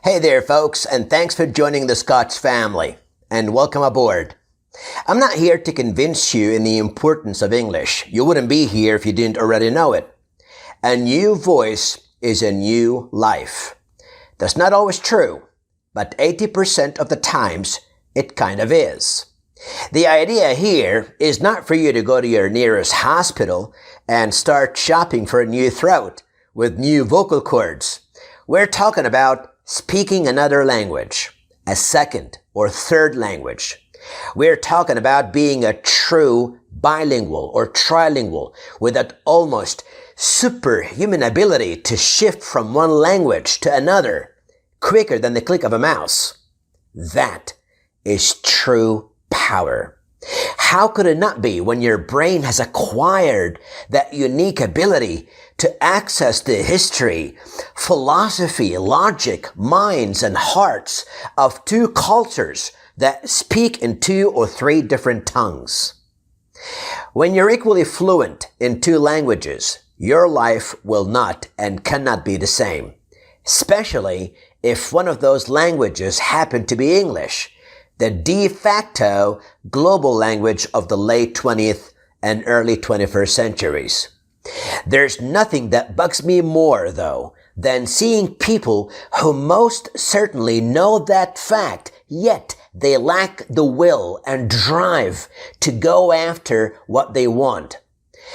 Hey there, folks, and thanks for joining the Scotch family, and welcome aboard. I'm not here to convince you in the importance of English. You wouldn't be here if you didn't already know it. A new voice is a new life. That's not always true, but 80% of the times, it kind of is. The idea here is not for you to go to your nearest hospital and start shopping for a new throat with new vocal cords. We're talking about speaking another language, a second or third language. We're talking about being a true bilingual or trilingual with that almost superhuman ability to shift from one language to another quicker than the click of a mouse. That is true power. How could it not be when your brain has acquired that unique ability to access the history, philosophy, logic, minds, and hearts of two cultures that speak in 2 or 3 different tongues? When you're equally fluent in 2 languages, your life will not and cannot be the same, especially if one of those languages happen to be English, the de facto global language of the late 20th and early 21st centuries. There's nothing that bugs me more, though, than seeing people who most certainly know that fact, yet they lack the will and drive to go after what they want.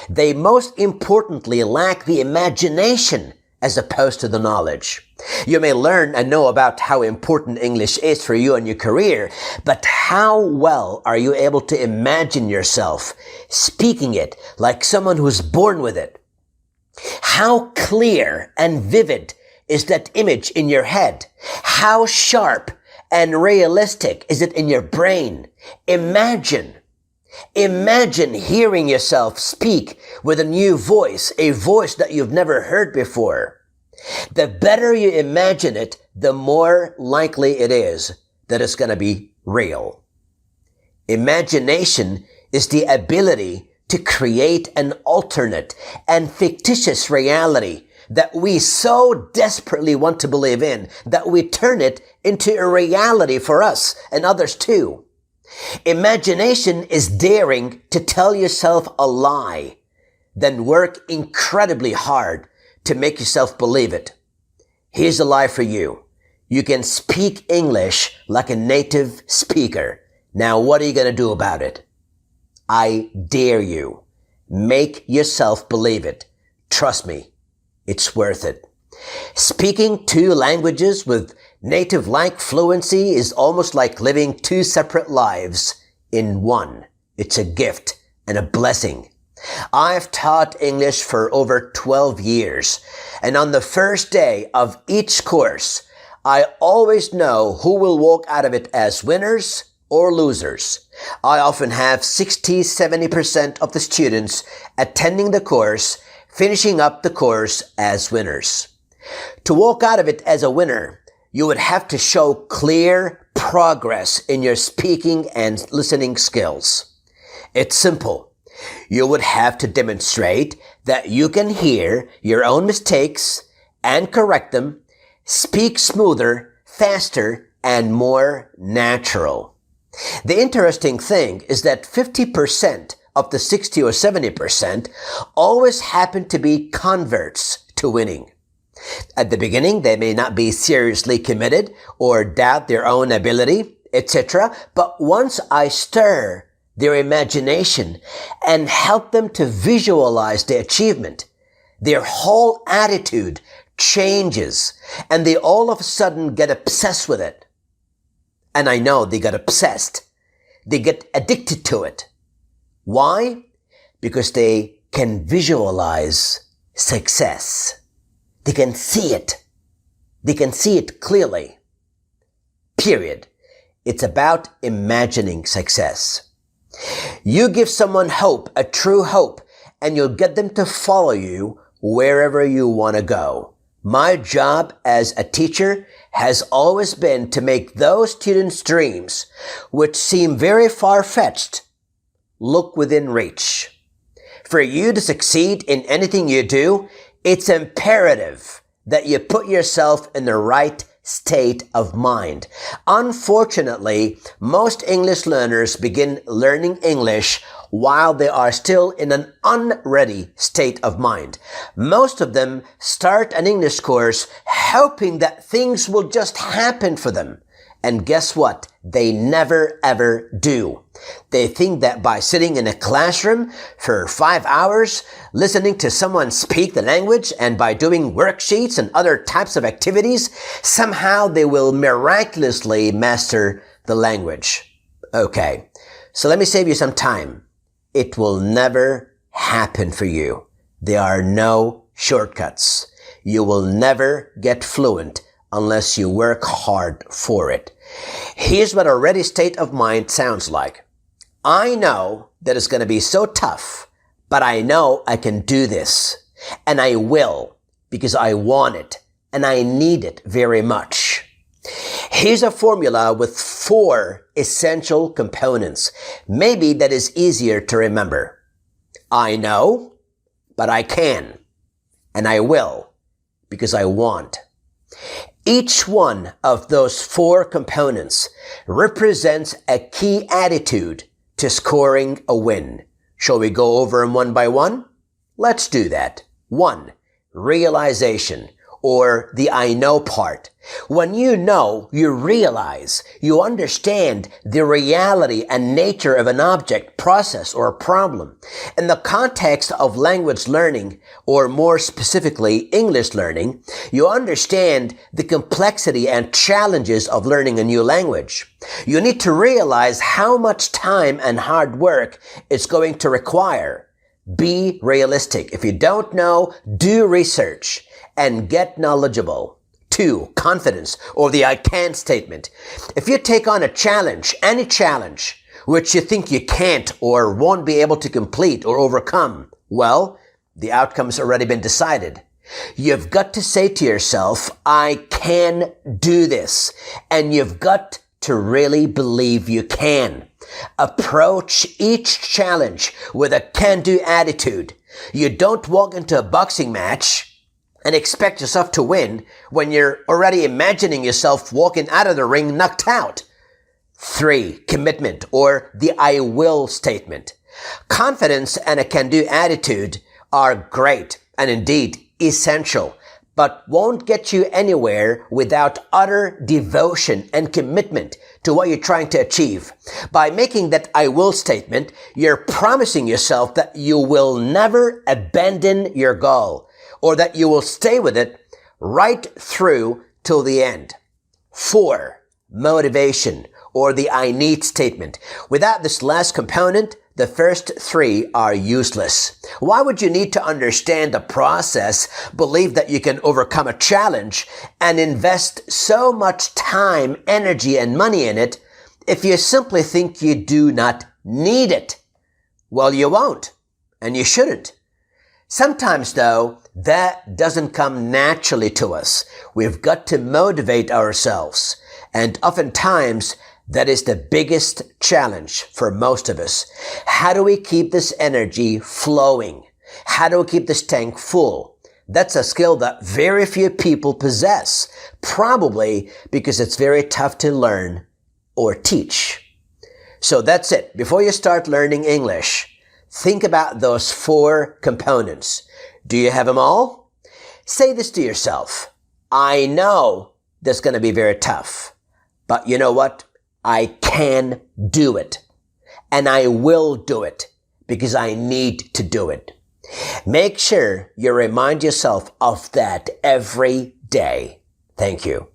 They most importantly lack the imagination as opposed to the knowledge. You may learn and know about how important English is for you and your career, but how well are you able to imagine yourself speaking it like someone who's born with it? How clear and vivid is that image in your head? How sharp and realistic is it in your brain? Imagine hearing yourself speak with a new voice, a voice that you've never heard before. The better you imagine it, the more likely it is that it's going to be real. Imagination is the ability to create an alternate and fictitious reality that we so desperately want to believe in that we turn it into a reality for us and others too. Imagination is daring to tell yourself a lie, then work incredibly hard to make yourself believe it. Here's a lie for you. You can speak English like a native speaker. Now, what are you going to do about it? I dare you. Make yourself believe it. Trust me, it's worth it. Speaking 2 languages with native-like fluency is almost like living 2 separate lives in one. It's a gift and a blessing. I've taught English for over 12 years, and on the first day of each course, I always know who will walk out of it as winners or losers. I often have 60-70% of the students attending the course finishing up the course as winners. To walk out of it as a winner, you would have to show clear progress in your speaking and listening skills. It's simple. You would have to demonstrate that you can hear your own mistakes and correct them, speak smoother, faster, and more natural. The interesting thing is that 50% of the 60 or 70% always happen to be converts to winning. At the beginning, they may not be seriously committed or doubt their own ability, etc. But once I stir their imagination and help them to visualize the achievement, their whole attitude changes and they all of a sudden get obsessed with it. And I know they get obsessed. They get addicted to it. Why? Because they can visualize success. They can see it. They can see it clearly. Period. It's about imagining success. You give someone hope, a true hope, and you'll get them to follow you wherever you want to go. My job as a teacher has always been to make those students' dreams, which seem very far-fetched, look within reach. For you to succeed in anything you do, it's imperative that you put yourself in the right state of mind. Unfortunately, most English learners begin learning English while they are still in an unready state of mind. Most of them start an English course hoping that things will just happen for them. And guess what? They never ever do. They think that by sitting in a classroom for 5 hours, listening to someone speak the language, and by doing worksheets and other types of activities, somehow they will miraculously master the language. Okay, so let me save you some time. It will never happen for you. There are no shortcuts. You will never get fluent unless you work hard for it. Here's what a ready state of mind sounds like. I know that it's going to be so tough, but I know I can do this. And I will, because I want it, and I need it very much. Here's a formula with 4 essential components. Maybe that is easier to remember. I know, but I can, and I will, because I want. Each one of those 4 components represents a key attitude to scoring a win. Shall we go over them one by one? Let's do that. 1. Realization, or the I know part. When you know, you realize, you understand the reality and nature of an object, process, or problem. In the context of language learning, or more specifically English learning, you understand the complexity and challenges of learning a new language. You need to realize how much time and hard work it's going to require. Be realistic. If you don't know, do research and get knowledgeable. 2, confidence, or the I can statement. If you take on a challenge, any challenge, which you think you can't or won't be able to complete or overcome, well, the outcome's already been decided. You've got to say to yourself, I can do this. And you've got to really believe you can. Approach each challenge with a can-do attitude. You don't walk into a boxing match and expect yourself to win when you're already imagining yourself walking out of the ring knocked out. 3, commitment, or the I will statement. Confidence and a can-do attitude are great and indeed essential, but won't get you anywhere without utter devotion and commitment to what you're trying to achieve. By making that I will statement, you're promising yourself that you will never abandon your goal, or that you will stay with it right through till the end. 4, motivation, or the I need statement. Without this last component, the first 3 are useless. Why would you need to understand the process, believe that you can overcome a challenge, and invest so much time, energy, and money in it if you simply think you do not need it? Well, you won't, and you shouldn't. Sometimes, though, that doesn't come naturally to us. We've got to motivate ourselves. And oftentimes, that is the biggest challenge for most of us. How do we keep this energy flowing? How do we keep this tank full? That's a skill that very few people possess, probably because it's very tough to learn or teach. So that's it. Before you start learning English, think about those 4 components. Do you have them all? Say this to yourself. I know that's going to be very tough, but you know what? I can do it, and I will do it because I need to do it. Make sure you remind yourself of that every day. Thank you.